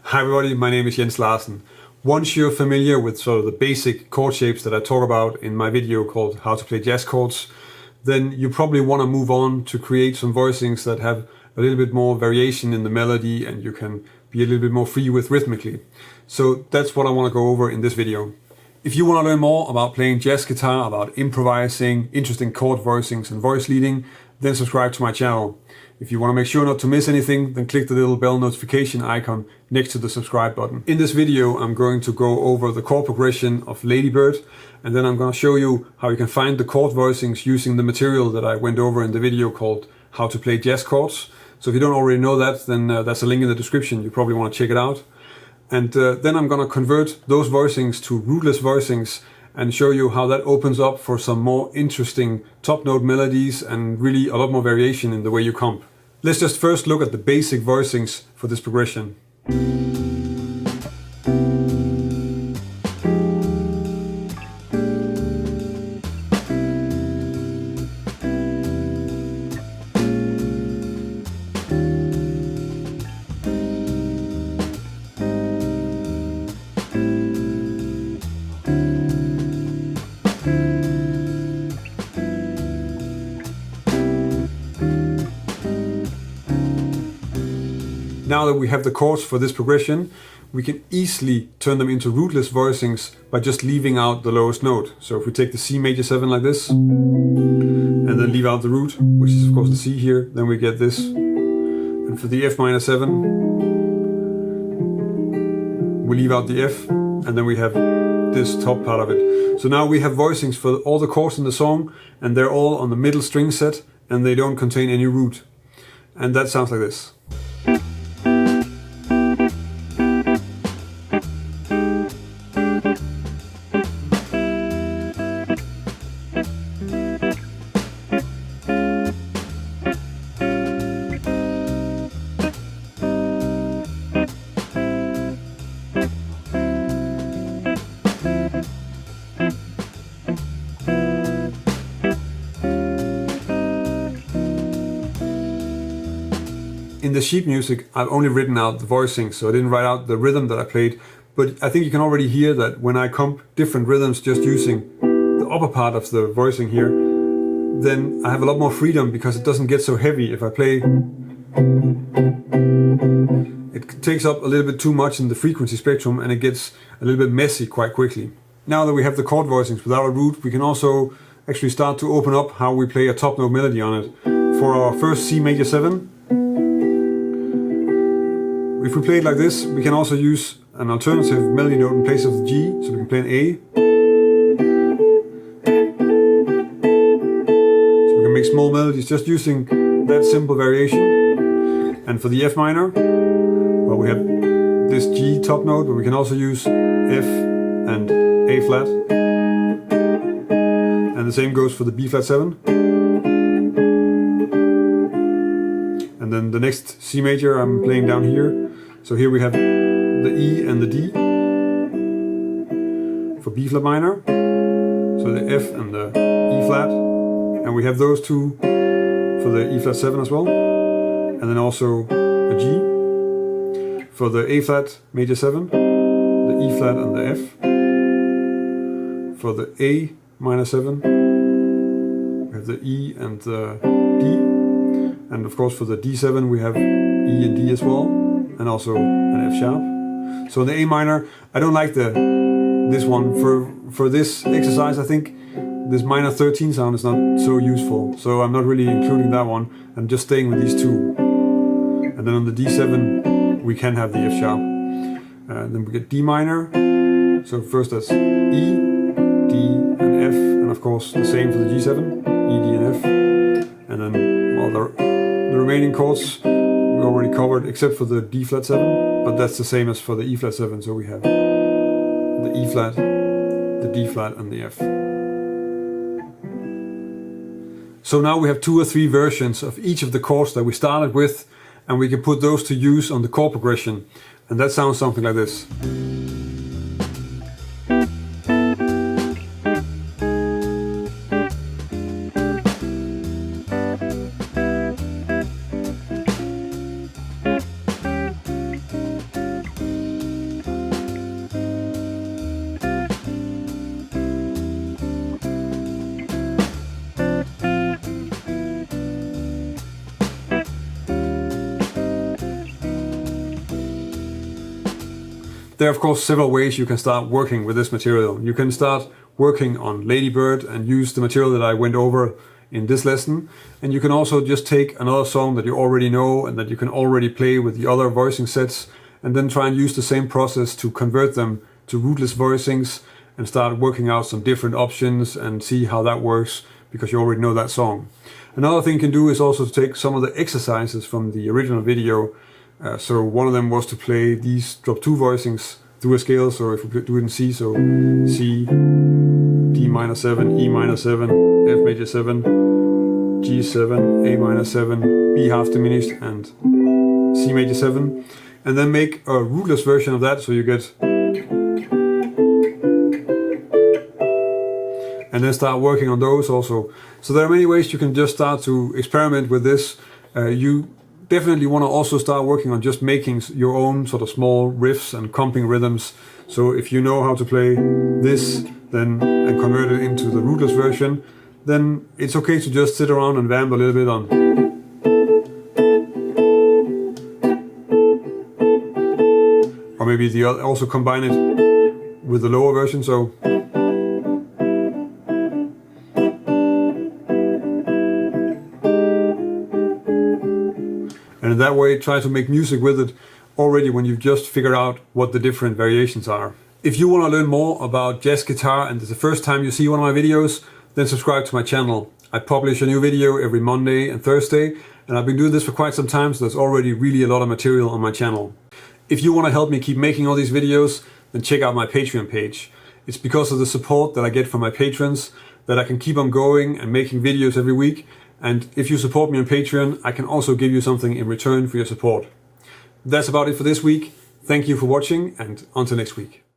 Hi everybody, my name is Jens Larsen. Once you're familiar with sort of the basic chord shapes that I talk about in my video called How to Play Jazz Chords, then you probably want to move on to create some voicings that have a little bit more variation in the melody and you can be a little bit more free with rhythmically. So that's what I want to go over in this video. If you want to learn more about playing jazz guitar, about improvising, interesting chord voicings and voice leading, then subscribe to my channel. If you want to make sure not to miss anything, then click the little bell notification icon next to the subscribe button. In this video, I'm going to go over the chord progression of Ladybird, and then I'm going to show you how you can find the chord voicings using the material that I went over in the video called How to Play Jazz Chords. So if you don't already know that, then that's a link in the description. You probably want to check it out. And then I'm going to convert those voicings to rootless voicings and show you how that opens up for some more interesting top note melodies and really a lot more variation in the way you comp. Let's just first look at the basic voicings for this progression. Now that we have the chords for this progression, we can easily turn them into rootless voicings by just leaving out the lowest note. So if we take the C major 7 like this, and then leave out the root, which is of course the C here, then we get this. And for the F minor 7, we leave out the F, and then we have this top part of it. So now we have voicings for all the chords in the song, and they're all on the middle string set, and they don't contain any root. And that sounds like this. In the sheet music, I've only written out the voicing, so I didn't write out the rhythm that I played. But I think you can already hear that when I comp different rhythms just using the upper part of the voicing here, then I have a lot more freedom because it doesn't get so heavy. If I play, it takes up a little bit too much in the frequency spectrum and it gets a little bit messy quite quickly. Now that we have the chord voicings without a root, we can also actually start to open up how we play a top note melody on it. For our first C major 7, if we play it like this, we can also use an alternative melody note in place of the G, so we can play an A. So we can make small melodies just using that simple variation. And for the F minor, well, we have this G top note, but we can also use F and A flat. And the same goes for the B flat 7. And then the next C major I'm playing down here. So here we have the E and the D for B flat minor. So the F and the E flat. And we have those two for the E flat 7 as well. And then also a G for the A flat major 7, the E flat and the F. For the A minor 7, we have the E and the D. And of course for the D7 we have E and D as well, and also an F sharp. So in the A minor, I don't like this one. For this exercise, I think this minor 13 sound is not so useful. So I'm not really including that one. I'm just staying with these two. And then on the D7 we can have the F sharp. Then we get D minor. So first that's E, D and F, and of course the same for the G7, E, D and F. And then well, the remaining chords we already covered except for the D flat 7, but that's the same as for the E flat 7, so we have the E flat, the D flat and the F. So now we have 2 or 3 versions of each of the chords that we started with, and we can put those to use on the chord progression, and that sounds something like this. There are of course several ways you can start working with this material. You can start working on Lady Bird and use the material that I went over in this lesson, and you can also just take another song that you already know and that you can already play with the other voicing sets, and then try and use the same process to convert them to rootless voicings and start working out some different options and see how that works because you already know that song. Another thing you can do is also to take some of the exercises from the original video. So one of them was to play these drop 2 voicings through a scale. So if we do it in C, so C, D minor 7, E minor 7, F major 7, G7, A minor 7, B half diminished, and C major 7. And then make a rootless version of that, so you get... And then start working on those also. So there are many ways you can just start to experiment with this. You definitely want to also start working on just making your own sort of small riffs and comping rhythms. So if you know how to play this then and convert it into the rootless version, then it's okay to just sit around and vamp a little bit on. Or maybe the other, also combine it with the lower version. So and in that way try to make music with it already when you've just figured out what the different variations are. If you want to learn more about jazz guitar and it's the first time you see one of my videos, then subscribe to my channel. I publish a new video every Monday and Thursday, and I've been doing this for quite some time, so there's already really a lot of material on my channel. If you want to help me keep making all these videos, then check out my Patreon page. It's because of the support that I get from my patrons that I can keep on going and making videos every week. And if you support me on Patreon, I can also give you something in return for your support. That's about it for this week. Thank you for watching, and until next week.